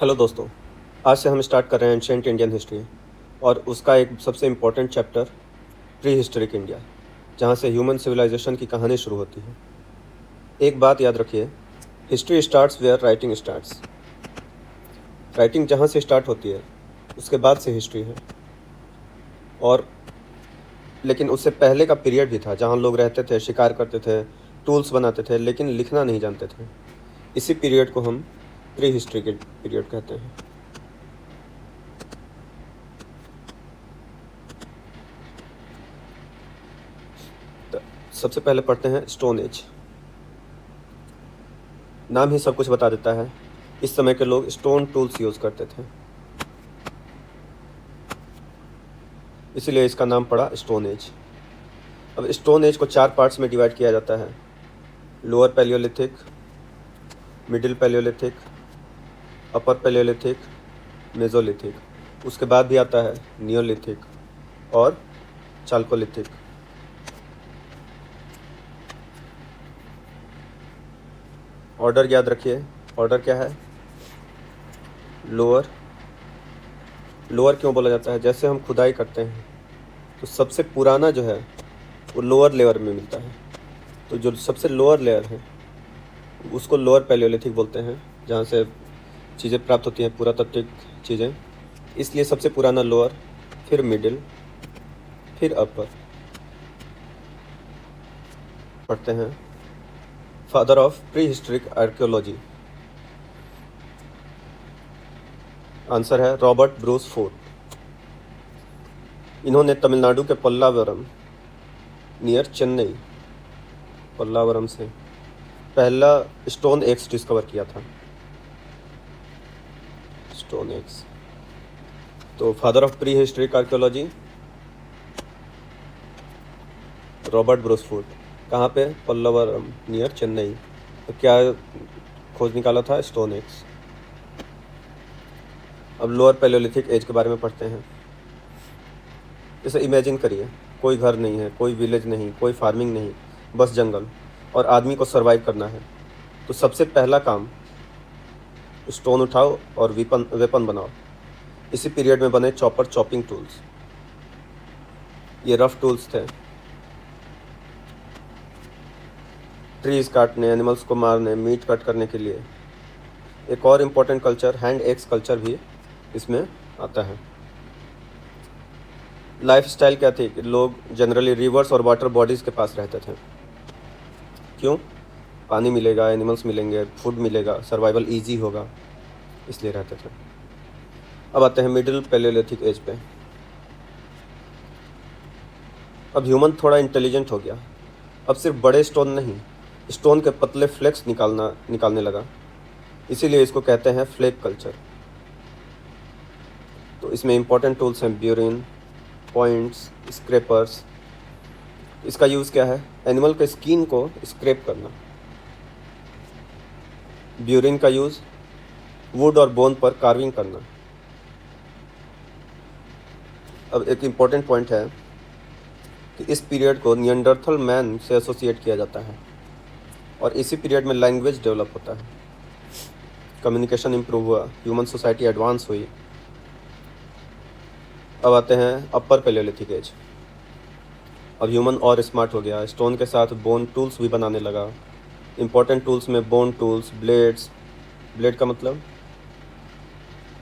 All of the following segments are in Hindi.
हेलो दोस्तों, आज से हम स्टार्ट कर रहे हैं एंशिएंट इंडियन हिस्ट्री और उसका एक सबसे important chapter pre historic India, जहाँ से ह्यूमन सिविलाइजेशन की कहानी शुरू होती है। एक बात याद रखिए, history starts where writing starts. Writing जहाँ से स्टार्ट होती है उसके बाद से हिस्ट्री है। और लेकिन उससे पहले का पीरियड भी था जहाँ लोग रहते थे, शिकार करते थे, टूल्स बनाते थे, लेकिन लिखना नहीं जानते थे। इसी पीरियड को हम प्री हिस्ट्री के पीरियड कहते हैं। तो सबसे पहले पढ़ते हैं स्टोन एज। नाम ही सब कुछ बता देता है। इस समय के लोग स्टोन टूल्स यूज़ करते थे, इसीलिए इसका नाम पड़ा स्टोन एज। अब स्टोन एज को 4 पार्ट्स में डिवाइड किया जाता है: लोअर पैलियोलिथिक, मिडिल पैलियोलिथिक, अपर पैलियोलिथिक, मेजोलिथिक। उसके बाद भी आता है नियोलिथिक और चाल्कोलिथिक। ऑर्डर याद रखिए, ऑर्डर क्या है? लोअर क्यों बोला जाता है? जैसे हम खुदाई करते हैं तो सबसे पुराना जो है वो लोअर लेयर में मिलता है, तो जो सबसे लोअर लेयर है उसको लोअर पैलियोलिथिक बोलते हैं, जहाँ से चीज़ें प्राप्त होती हैं, पुरातात्विक चीज़ें। इसलिए सबसे पुराना लोअर, फिर मिडिल, फिर अपर। पढ़ते हैं father of prehistoric archaeology. Answer है रॉबर्ट ब्रूस फोर्ड। इन्होंने तमिलनाडु के पल्लावरम नियर चेन्नई, पल्लावरम से पहला स्टोन एक्स डिस्कवर किया था। Stone axe. तो father of prehistoric archaeology Robert Bruce Foote. कहाँ पे? पल्लावरम नियर चेन्नई। तो क्या खोज निकाला था? Stone axe. अब लोअर पैलियोलिथिक एज के बारे में पढ़ते हैं। जैसे इमेजिन करिए, कोई घर नहीं है, कोई विलेज नहीं, कोई फार्मिंग नहीं, बस जंगल, और आदमी को सरवाइव करना है। तो सबसे पहला काम, स्टोन उठाओ और वेपन बनाओ। इसी पीरियड में बने चॉपर, चॉपिंग टूल्स। ये रफ टूल्स थे ट्रीज काटने, एनिमल्स को मारने, मीट कट करने के लिए। एक और important culture, hand axe culture भी इसमें आता है। लाइफ स्टाइल क्या थी कि लोग जनरली रिवर्स और वाटर बॉडीज़ के पास रहते थे। क्यों? पानी मिलेगा, एनिमल्स मिलेंगे, फूड मिलेगा, सर्वाइवल इजी होगा, इसलिए रहते थे। अब आते हैं मिडिल पैलियोलिथिक एज पे। अब ह्यूमन थोड़ा इंटेलिजेंट हो गया। अब सिर्फ बड़े स्टोन नहीं, स्टोन के पतले फ्लेक्स निकालने लगा, इसीलिए इसको कहते हैं फ्लेक कल्चर। तो इसमें इंपॉर्टेंट टूल्स हैं ब्यूरिन, पॉइंट्स, स्क्रैपर्स। इसका यूज़ क्या है? एनिमल के स्किन को स्क्रैप करना। ब्यूरिन का यूज़ वुड और बोन पर कार्विंग करना। अब एक इम्पॉर्टेंट पॉइंट है कि इस पीरियड को नियंडरथल मैन से एसोसिएट किया जाता है और इसी पीरियड में लैंग्वेज डेवलप होता है, कम्युनिकेशन इम्प्रूव हुआ, ह्यूमन सोसाइटी एडवांस हुई। अब आते हैं अपर पैलियोलिथिक एज। अब ह्यूमन और स्मार्ट हो गया, स्टोन के साथ बोन टूल्स भी बनाने लगा। इम्पोर्टेंट टूल्स में बोन टूल्स, ब्लेड्स, ब्लेड का मतलब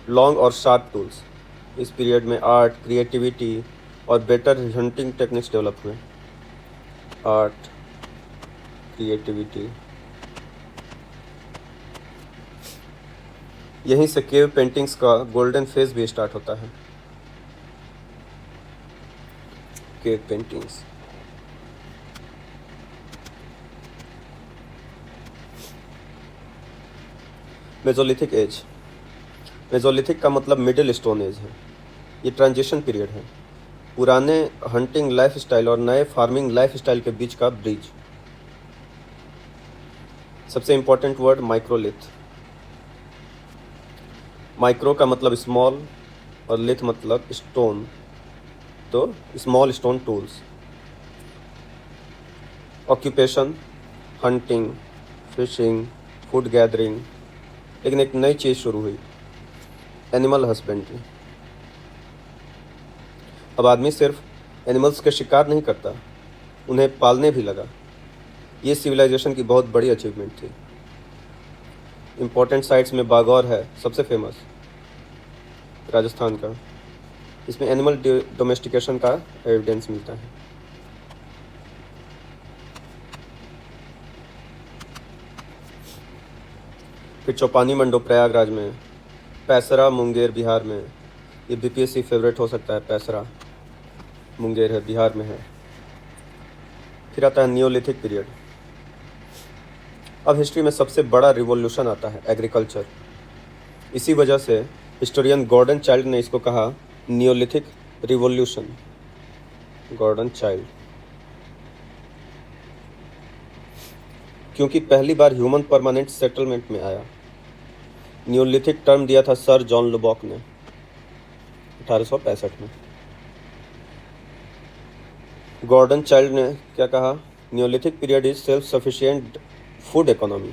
लॉन्ग और शार्प टूल्स। इस पीरियड में आर्ट, क्रिएटिविटी और बेटर हंटिंग टेक्निक्स डेवलप हुए। Art, creativity. यहीं से केव पेंटिंग्स का गोल्डन फेज भी स्टार्ट होता है। Cave paintings. Mesolithic age. Mesolithic का मतलब मिडिल स्टोन एज है। ये ट्रांजिशन पीरियड है, पुराने हंटिंग लाइफ स्टाइल और नए फार्मिंग लाइफ स्टाइल के बीच का ब्रिज। सबसे इम्पोर्टेंट वर्ड माइक्रोलिथ। माइक्रो का मतलब स्मॉल और लिथ मतलब स्टोन, तो small stone tools. Occupation, hunting, fishing, food gathering. लेकिन एक नई चीज़ शुरू हुई, एनिमल हस्बेंड्री। अब आदमी सिर्फ एनिमल्स के शिकार नहीं करता, उन्हें पालने भी लगा। ये सिविलाइजेशन की बहुत बड़ी अचीवमेंट थी। इम्पोर्टेंट साइट्स में बागौर है सबसे फेमस, राजस्थान का। इसमें एनिमल डोमेस्टिकेशन का एविडेंस मिलता है। फिर चौपानी मंडो प्रयागराज में, पैसरा मुंगेर बिहार में। ये बीपीएससी फेवरेट हो सकता है, पैसरा मुंगेर है, बिहार में है। फिर आता है नियोलिथिक पीरियड। अब हिस्ट्री में सबसे बड़ा रिवॉल्यूशन आता है, एग्रीकल्चर। इसी वजह से हिस्टोरियन गॉर्डन चाइल्ड ने इसको कहा नियोलिथिक रिवॉल्यूशन। गॉर्डन चाइल्ड, क्योंकि पहली बार ह्यूमन परमानेंट सेटलमेंट में आया। नियोलिथिक टर्म दिया था सर जॉन लुबॉक ने 1865 में। गॉर्डन चाइल्ड ने क्या कहा? Neolithic period is self sufficient food economy.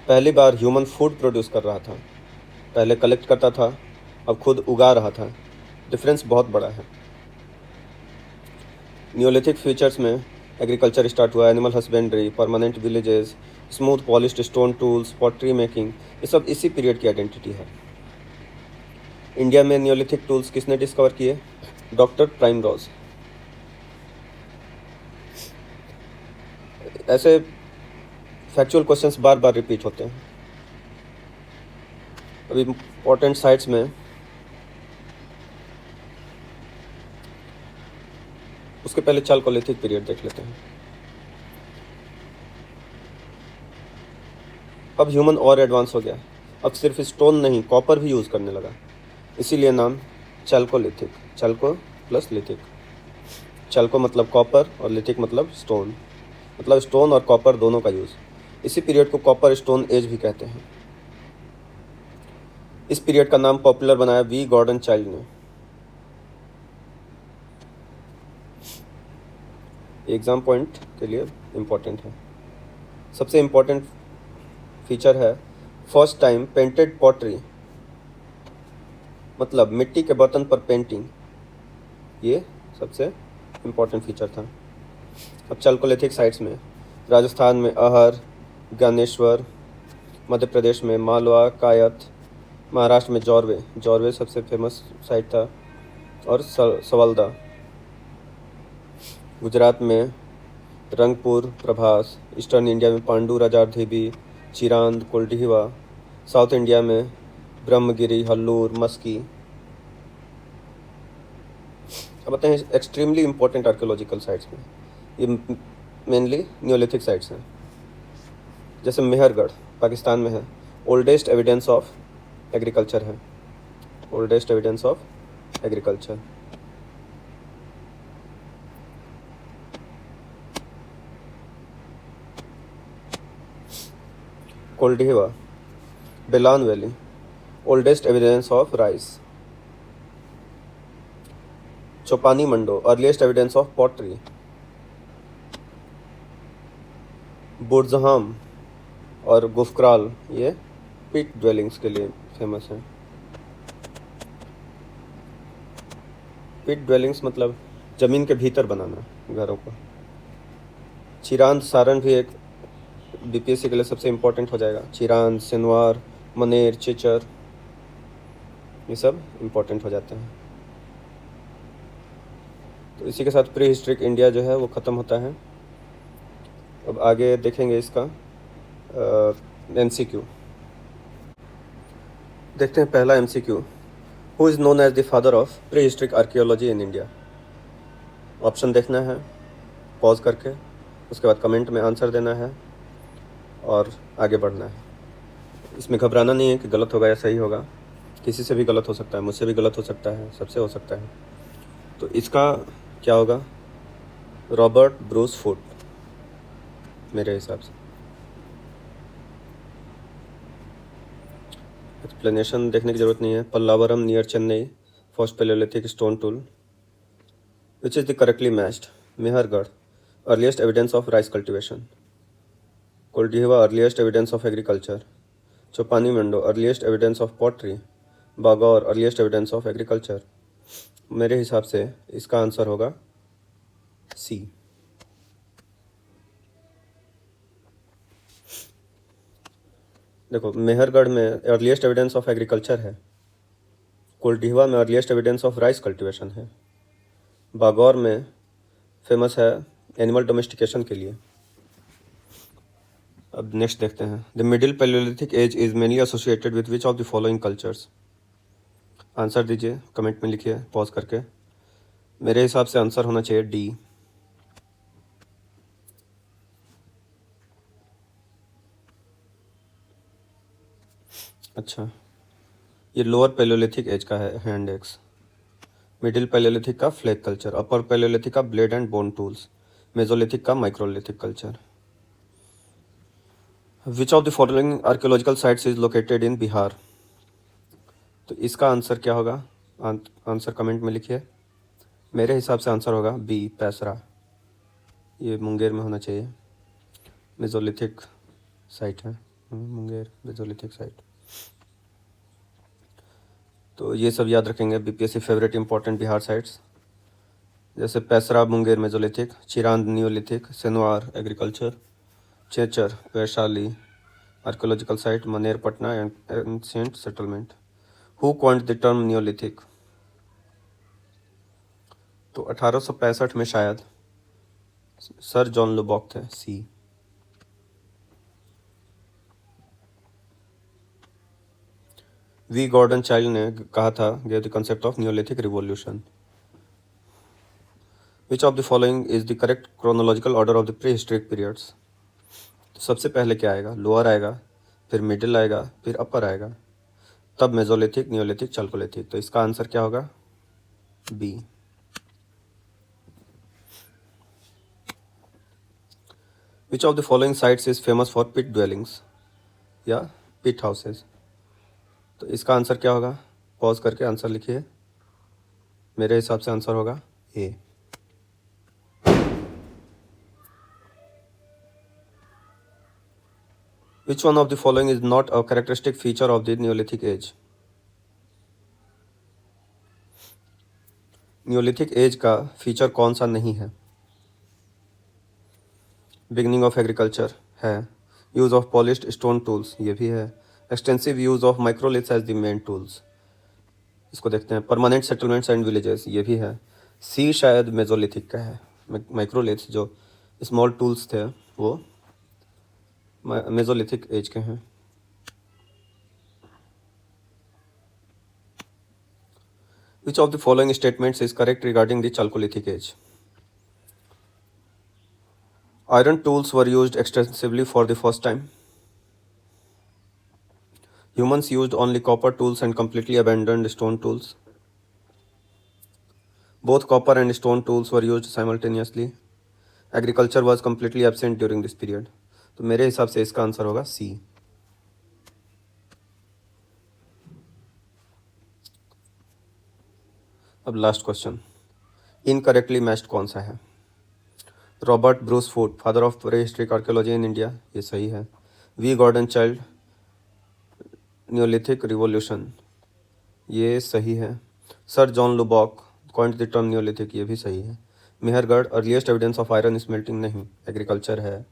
पहली बार ह्यूमन फूड प्रोड्यूस कर रहा था। पहले कलेक्ट करता था, अब खुद उगा रहा था। डिफरेंस बहुत बड़ा है। नियोलिथिक फीचर्स में एग्रीकल्चर स्टार्ट हुआ, animal husbandry, permanent villages, smooth polished stone tools, pottery making, ये सब इसी पीरियड की आइडेंटिटी है। इंडिया में नियोलिथिक टूल्स किसने डिस्कवर किए? Doctor primrose. ऐसे फैक्चुअल क्वेश्चंस बार बार रिपीट होते हैं। अभी इम्पोर्टेंट साइट्स में उसके पहले चालकोलिथिक पीरियड देख लेते हैं। अब ह्यूमन और एडवांस हो गया, अब सिर्फ स्टोन नहीं कॉपर भी यूज़ करने लगा, इसीलिए नाम chalcolithic. Chalco plus lithic. Chalco मतलब कॉपर और लिथिक मतलब स्टोन, मतलब स्टोन और कॉपर दोनों का यूज़। इसी पीरियड को कॉपर स्टोन एज भी कहते हैं। इस पीरियड का नाम पॉपुलर बनाया वी गॉर्डन चाइल्ड ने। एग्जाम पॉइंट के लिए इम्पोर्टेंट है। सबसे इम्पोर्टेंट फीचर है फर्स्ट टाइम पेंटेड पॉटरी, मतलब मिट्टी के बर्तन पर पेंटिंग। ये सबसे इम्पोर्टेंट फीचर था। अब चालकोलिथिक साइट्स में राजस्थान में अहर, ज्ञानेश्वर, मध्य प्रदेश में मालवा, कायथ, महाराष्ट्र में जौरवे। जौरवे सबसे फेमस साइट था, और सवल्दा। गुजरात में रंगपुर, प्रभास। ईस्टर्न इंडिया में पांडू, राजारधीबी, चिरांद, कोल्डिहिवा। साउथ इंडिया में ब्रह्मगिरी, हल्लूर, मस्की। अब आते हैं एक्सट्रीमली इम्पोर्टेंट आर्कियोलॉजिकल साइट्स में। ये मेनली नियोलिथिक साइट्स हैं। जैसे मेहरगढ़ पाकिस्तान में है, ओल्डेस्ट एविडेंस ऑफ एग्रीकल्चर है। Oldest evidence of agriculture. Koldihwa, Belan valley, oldest evidence of rice. Chopani Mando, earliest evidence of pottery. Burzahom और गुफक्राल, ये पिट ड्वेलिंग्स के लिए फेमस हैं। पिट ड्वेलिंग्स मतलब ज़मीन के भीतर बनाना घरों को। चिरांद, सारण भी एक बीपीएससी के लिए सबसे इम्पोर्टेंट हो जाएगा। चिरांद, सिनवार, मनेर, चिचर, ये सब इम्पोर्टेंट हो जाते हैं। तो इसी के साथ प्री हिस्ट्रिक इंडिया जो है वो ख़त्म होता है। अब आगे देखेंगे इसका एमसीक्यू। देखते हैं पहला MCQ, who is known as the father of pre historic archaeology in India. Option देखना है पॉज करके, उसके बाद कमेंट में आंसर देना है और आगे बढ़ना है। इसमें घबराना नहीं है कि गलत होगा या सही होगा, किसी से भी गलत हो सकता है, मुझसे भी गलत हो सकता है, सबसे हो सकता है। तो इसका क्या होगा? रॉबर्ट ब्रूस फुट, मेरे हिसाब से। एक्सप्लेनेशन देखने की ज़रूरत नहीं है। Pallavaram near Chennai, first palaeolithic stone tool, which is the correctly matched. Mehrgarh, earliest evidence of rice cultivation. Koldihwa, earliest evidence of agriculture. Chopani Mando earliest evidence of pottery, Bagor earliest evidence of agriculture. मेरे हिसाब से इसका आंसर होगा सी। देखो, मेहरगढ़ में अर्लीस्ट एविडेंस ऑफ एग्रीकल्चर है, कोल्डिहवा में earliest evidence of rice cultivation है, बागौर में फेमस है एनिमल डोमेस्टिकेशन के लिए। अब नेक्स्ट देखते हैं। The middle Palaeolithic age is mainly associated with which of the following cultures. Answer दीजिए, कमेंट में लिखिए पॉज करके। मेरे हिसाब से आंसर होना चाहिए डी। अच्छा, ये लोअर पैलियोलिथिक एज का है, हैंड एक्स। मिडिल पैलियोलिथिक का फ्लैग कल्चर, अपर पैलियोलिथिक का blade and bone tools, mesolithic का microlithic culture. Which of the following archaeological sites is located in Bihar. तो इसका आंसर क्या होगा, आंसर कमेंट में लिखिए। मेरे हिसाब से आंसर होगा बी, पैसरा। ये मुंगेर में होना चाहिए, मेजोलिथिक साइट है, मुंगेर मेजोलिथिक साइट। तो ये सब याद रखेंगे, BPSC favourite important Bihar sites, जैसे Paisra Munger mesolithic, Chirand neolithic, Senuwar agriculture, Chechar Vaishali archaeological site, Maner Patna ancient settlement. Who coined the term neolithic. तो 1865 में शायद सर जॉन लुबॉक थे, सी। वी गॉर्डन चाइल्ड ने कहा था, gave the concept of Neolithic revolution. Which of the following is the correct chronological order of the pre historic periods. तो सबसे पहले क्या आएगा, लोअर आएगा, फिर मिडिल आएगा, फिर अपर आएगा, तब मेजोलिथिक, नियोलिथिक, चल्कोलिथिक। तो इसका आंसर क्या होगा, B. Which of the following sites is famous for pit dwellings या पिट हाउसेज। तो इसका आंसर क्या होगा, पॉज करके आंसर लिखिए। मेरे हिसाब से आंसर होगा ए। Which one of the following is not a characteristic feature of the Neolithic age? Neolithic age का फीचर कौन सा नहीं है। बिगनिंग ऑफ एग्रीकल्चर है, use of polished stone tools ये भी है, extensive use of microliths as the main tools, इसको देखते हैं, परमानेंट सेटलमेंट्स एंड विलेजेस ये भी है। सी शायद मेजोलिथिक का है, माइक्रोलिथ्स जो स्मॉल टूल्स थे वो मेजोलिथिक एज के हैं। Which of the following statements is correct regarding the Chalcolithic age? Iron tools were used extensively for the first time. Humans used only copper tools and completely abandoned stone tools. Both copper and stone tools were used simultaneously. Agriculture was completely absent during this period. तो मेरे हिसाब से इसका आंसर होगा सी। अब लास्ट क्वेश्चन, इनकरेक्टली मैच्ड कौन सा है। Robert Bruce Foote, father of prehistoric archaeology in India, ये सही है। V Gordon Childe, Neolithic revolution, ये सही है। Sir John Lubbock, coined the term Neolithic, ये भी सही है। Mehrgarh, earliest evidence of iron smelting, नहीं, एग्रीकल्चर है,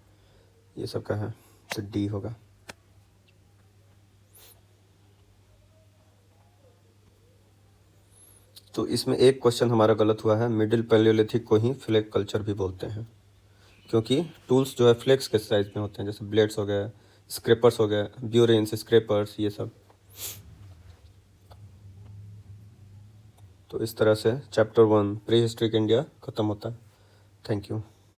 ये सब का है, तो डी होगा। तो इसमें एक क्वेश्चन हमारा गलत हुआ है, मिडिल पैलियोलिथिक को ही फ्लैग कल्चर भी बोलते हैं, क्योंकि टूल्स जो है फ्लेक्स के साइज में होते हैं, जैसे ब्लेड्स हो गए, स्क्रैपर्स हो गए, ब्यूरेंस, स्क्रैपर्स, ये सब। तो इस तरह से चैप्टर 1 प्री हिस्ट्रिक इंडिया ख़त्म होता है। Thank you.